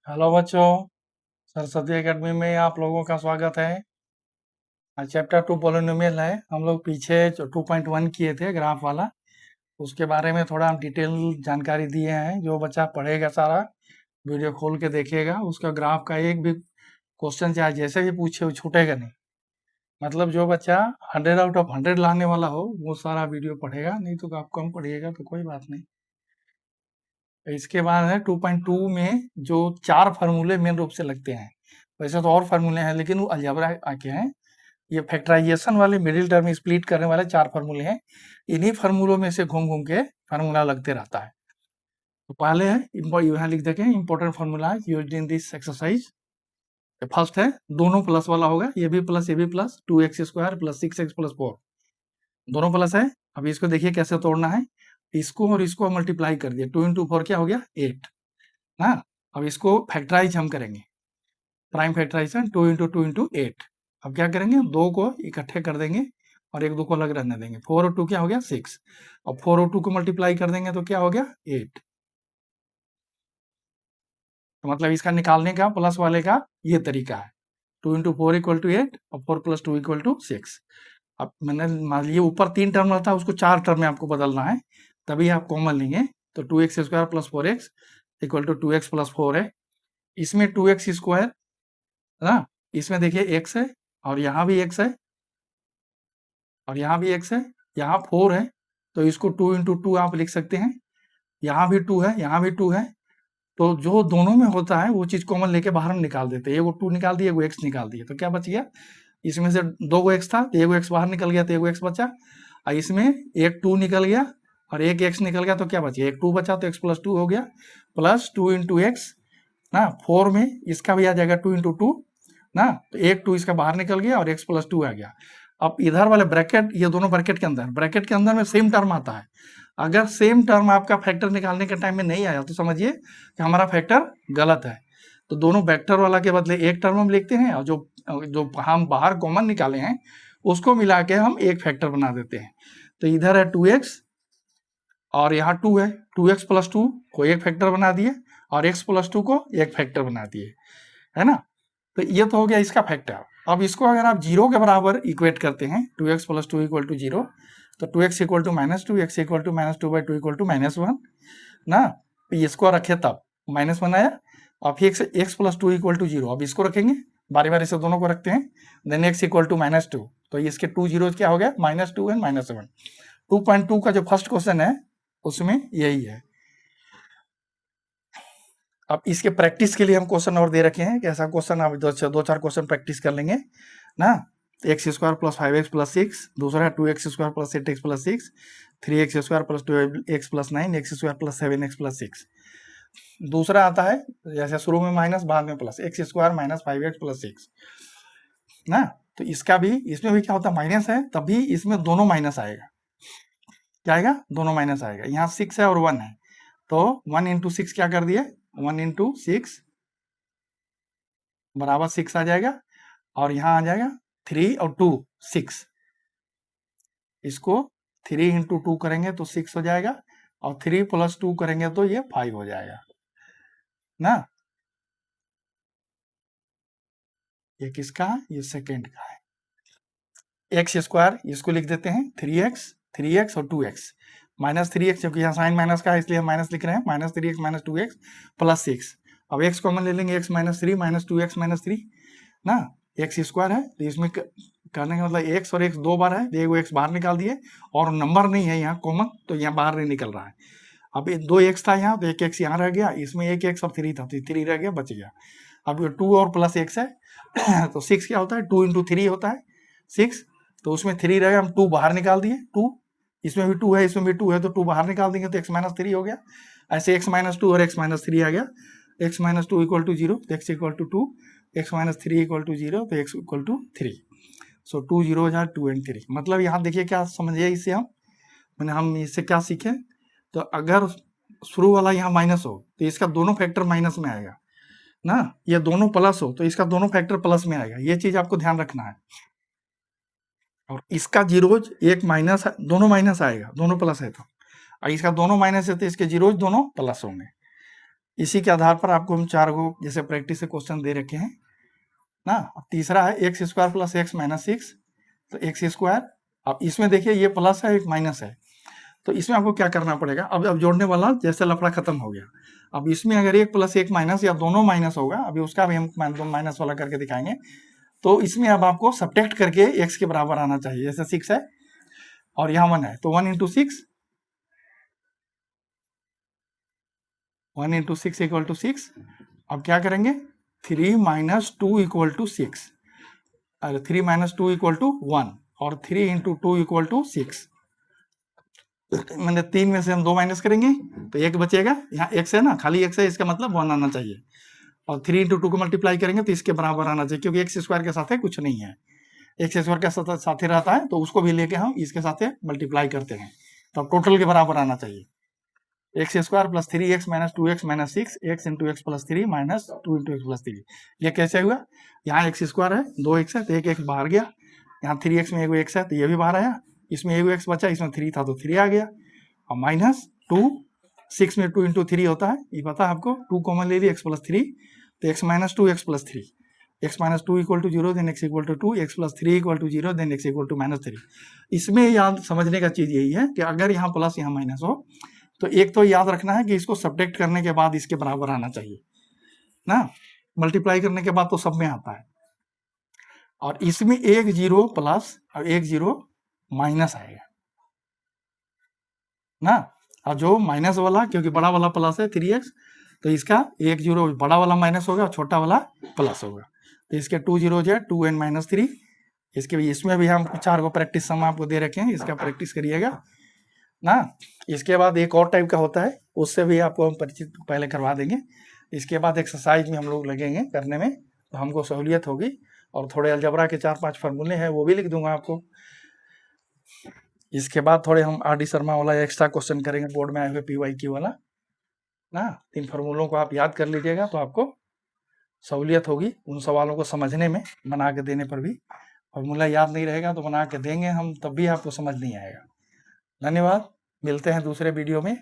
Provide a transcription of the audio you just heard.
Hello बच्चों, Saraswati academy में आप लोगों का स्वागत है। आज चैप्टर 2 पॉलिनोमियल है। हम लोग पीछे जो 2.1 किए थे ग्राफ वाला, उसके बारे में थोड़ा हम डिटेल जानकारी दिए हैं। जो बच्चा पढ़ेगा सारा वीडियो खोल के देखेगा, उसका ग्राफ का एक भी क्वेश्चन चाहे जैसे भी पूछे वो छूटेगा नहीं। मतलब जो बच्चा 100 आउट ऑफ 100 लाने वाला हो वो सारा वीडियो पढ़ेगा, नहीं तो आप कम पढ़िएगा तो कोई बात नहीं। इसके बाद है 2.2 में जो 4 फार्मूले मेन रूप से लगते हैं। वैसे तो और फार्मूले हैं लेकिन वो अलजेब्रा आके हैं। ये फैक्टराइजेशन वाले मिडिल टर्म स्प्लिट करने वाले 4 फार्मूले हैं। इन्हीं फार्मूलों में से घूम घूम के फार्मूला लगते रहता है। तो पहले है यहाँ लिख देखें, important formula used in this exercise. First है दोनों प्लस वाला होगा, ये भी plus 2x² plus 6x plus 4 दोनों प्लस है। अभी इसको देखिए कैसे तोड़ना है। इसको और इसको मल्टीप्लाई कर दिया, 2 into 4 क्या हो गया 8 ना। अब इसको फैक्टराइज हम करेंगे, प्राइम फैक्टराइजेशन 2 into 2 into 8। अब क्या करेंगे, दो को इकट्ठे कर देंगे और एक दो को अलग रहने देंगे। 4 और 2 क्या हो गया 6। अब 4 और 2 को मल्टीप्लाई कर देंगे तो क्या हो गया 8। तो मतलब इसका निकालने का प्लस वाले का ये तरीका है, 2 into 4 इक्वल टू 8 और 4 plus 2 इक्वल टू 6। अब मैंने मान लीजिए ऊपर 3 टर्म रहता है, उसको 4 टर्म में आपको बदलना है, तभी आप कॉमन लेंगे। तो 2x² plus 4x equal to 2x plus 4 है। इसमें 2x² है ना, इसमें देखिए x है और यहाँ भी x है और यहाँ भी x है, यहाँ 4 है, तो इसको 2 into 2 आप लिख सकते हैं। यहाँ भी 2 है, यहाँ भी 2 है, तो जो दोनों में होता है वो चीज कॉमन लेके बाहर में निकाल देते हैं। एगो 2 निकाल दिए, एगो x निकाल दिए, तो क्या बच गया, इसमें से 2 गो x था तो एगो x बाहर निकल गया तो एगो x बचा, और इसमें एक 2 निकल गया और एक x निकल गया तो क्या बचा, एक 2 बचा तो x प्लस 2 हो गया, प्लस 2 into x ना। 4 में इसका भी आ जाएगा 2 into 2 ना, तो एक 2 इसका बाहर निकल गया और x प्लस 2 आ गया। अब इधर वाले ब्रैकेट, ये दोनों ब्रैकेट के अंदर में सेम टर्म आता है। अगर सेम टर्म आपका फैक्टर निकालने के टाइम में नहीं आया तो समझिए कि हमारा फैक्टर गलत है। तो दोनों वेक्टर वाला के बदले एक टर्म हम लिखते हैं और जो जो हम बाहर कॉमन निकाले हैं उसको मिला के हम एक फैक्टर बना देते हैं। तो इधर है 2x और यहाँ 2 है, 2x प्लस 2 को एक फैक्टर बना दिए और x प्लस 2 को एक फैक्टर बना दिए, है ना। तो ये तो हो गया इसका फैक्टर। अब इसको अगर आप 0 के बराबर इक्वेट करते हैं, 2x प्लस 2 इक्वल टू 0, तो 2x equal to -2, x equal to -2/2 equal to -1 ना। इसको रखे तब -1 आया, और फिर x प्लस 2 इक्वल टू 0। अब इसको रखेंगे, बारी बारी से दोनों को रखते हैं, देन x इक्वल टू -2, तो इसके 2 जीरोज क्या हो गया -2 एंड -7। 2.2 का जो फर्स्ट क्वेश्चन है उसमें यही है। अब इसके प्रैक्टिस के लिए हम क्वेश्चन और दे रखे हैं कि ऐसा क्वेश्चन आप दो चार क्वेश्चन प्रैक्टिस कर लेंगे ना। x² प्लस 5x प्लस 6, दूसरा है 2x² plus 8x plus 6, 3x² plus 2x plus 9, x² plus 7x plus 6। दूसरा आता है जैसे शुरू में माइनस बाद में plus, x² minus 5x plus 6 ना। तो इसका भी, इसमें भी क्या होता है माइनस है, तभी इसमें दोनों माइनस आएगा। क्या आएगा, दोनों माइनस आएगा। यहाँ 6 है और 1 है, तो 1 into 6 क्या कर दिए, 1 into 6 बराबर 6 आ जाएगा, और यहाँ आ जाएगा 3 और 2 6। इसको 3 into 2 करेंगे तो 6 हो जाएगा, और 3 प्लस 2 करेंगे तो ये 5 हो जाएगा ना। ये किसका है, ये सेकेंड का है। x² इसको लिख देते हैं 3x और 2x, -3x, क्योंकि यहाँ साइन माइनस का है इसलिए हम माइनस लिख रहे हैं, -3x - 2x प्लस 6। अब x कॉमन ले लेंगे, x -3 -2x -3 ना, x² है तो इसमें करने का मतलब x और x दो बार है, एगो x बाहर निकाल दिए, और नंबर नहीं है यहाँ कॉमन तो यहाँ बाहर नहीं निकल रहा है। अब दो x था यहाँ तो एक x यहाँ रह गया, इसमें एक x और 3 था तो 3 रह गया, बच गया। अब 2 और प्लस x है तो 6 क्या होता है, 2 into 3 होता है 6, तो उसमें 3 रहेगा, हम 2 बाहर निकाल दिए, 2 इसमें भी 2 है इसमें भी 2 है, तो 2 बाहर निकाल देंगे तो x - 3 हो गया। ऐसे x - 2 और x - 3 आ गया, x - 2 इक्वल टू 0 तो x equal to 2, x - 3 equal to 0 तो x equal to 3। So 2 0 are 2 and 3। मतलब यहाँ देखिए क्या समझिए इससे, हम इससे क्या सीखे, तो अगर शुरू वाला यहाँ माइनस हो तो इसका दोनों फैक्टर माइनस में आएगा ना, ये दोनों प्लस हो तो इसका दोनों फैक्टर प्लस में आएगा। ये चीज आपको ध्यान रखना है। और इसका जीरोज एक माइनस, दोनों माइनस आएगा, दोनों प्लस है तो, और इसका दोनों माइनस है तो इसके जीरोज दोनों प्लस होंगे। इसी के आधार पर आपको हम 4 गो जैसे प्रैक्टिस से क्वेश्चन दे रखे हैं ना। अब तीसरा है x square plus x minus 6, तो एक्स स्क्वायर, अब इसमें देखिए ये प्लस है एक माइनस है, तो इसमें आपको क्या करना पड़ेगा, अब जोड़ने वाला जैसे लफड़ा खत्म हो गया। अब इसमें अगर एक प्लस एक माइनस या दोनों माइनस होगा, अभी उसका भी हम माइनस वाला करके दिखाएंगे, तो इसमें अब आपको सब्ट्रैक्ट करके एक्स के बराबर आना चाहिए। जैसे 6 है और यहाँ 1 है, तो 1 इंटू 6, 1 इंटू 6 इक्वल टू 6। अब क्या करेंगे, 3 माइनस 2 इक्वल टू 6, अरे 3 माइनस 2 इक्वल टू 1, और 3 इंटू 2 इक्वल टू 6। मैंने 3 में से हम 2 माइनस करेंगे तो 1 बचेगा, यहाँ x है ना, खाली x है, इसका मतलब 1 आना चाहिए। और 3 इंटू 2 को मल्टीप्लाई करेंगे तो इसके बराबर आना चाहिए, क्योंकि एक्स स्क्वायर के साथ कुछ नहीं है, एक्स स्क्वायर के साथ रहता है, तो उसको भी लेके हम इसके साथ मल्टीप्लाई करते हैं, तो अब टोटल के बराबर आना चाहिए। X square plus 3x minus 2x minus 6, x into x plus 3 minus 2 into x plus 3। ये कैसे हुआ, यहाँ एक्स स्क्वायर है, 2x है तो एक x बाहर गया, यहाँ 3x में एगो x है तो ये भी बाहर आया, इसमें एगो x बचा, इसमें 3 था तो 3 आ गया, और माइनस 2, 6 में 2 इंटू 3 होता है, ये पता है आपको, 2 कॉमन ले लिया, x प्लस 3, तो x minus 2 x plus 3, x minus 2 equal to 0, then x equal to 2, x plus 3 equal to 0, then x equal to minus 3। इसमें याद समझने का चीज यही है कि अगर यहाँ प्लस यहाँ माइनस हो, तो एक तो याद रखना है कि इसको सब्ट्रैक्ट करने के बाद इसके बराबर आना चाहिए ना, मल्टीप्लाई करने के बाद तो सब में आता है, और इसमें एक 0 प्लस और एक 0 माइनस आएगा ना, और जो माइनस वाला, क्योंकि बड़ा वाला प्लस है 3x, तो इसका एक 0 बड़ा वाला माइनस होगा और छोटा वाला प्लस होगा, तो इसके 2 0 जो है 2n माइनस 3। इसके भी, इसमें भी हम 4 को प्रैक्टिस सम आपको दे रखे हैं, इसका प्रैक्टिस करिएगा ना। इसके बाद एक और टाइप का होता है, उससे भी आपको हम परिचित पहले करवा देंगे। इसके बाद एक्सरसाइज में हम लोग लगेंगे करने में, तो हमको सहूलियत होगी, और थोड़े अलजबरा के 4-5 फार्मूले हैं वो भी लिख दूंगा आपको। इसके बाद थोड़े हम आर डी शर्मा वाला एक्स्ट्रा क्वेश्चन करेंगे, बोर्ड में आए हुए PYQ वाला ना। 3 फार्मूलों को आप याद कर लीजिएगा तो आपको सहूलियत होगी उन सवालों को समझने में, बना के देने पर भी। फार्मूला याद नहीं रहेगा तो बना के देंगे हम, तब भी आपको समझ नहीं आएगा। धन्यवाद, मिलते हैं दूसरे वीडियो में।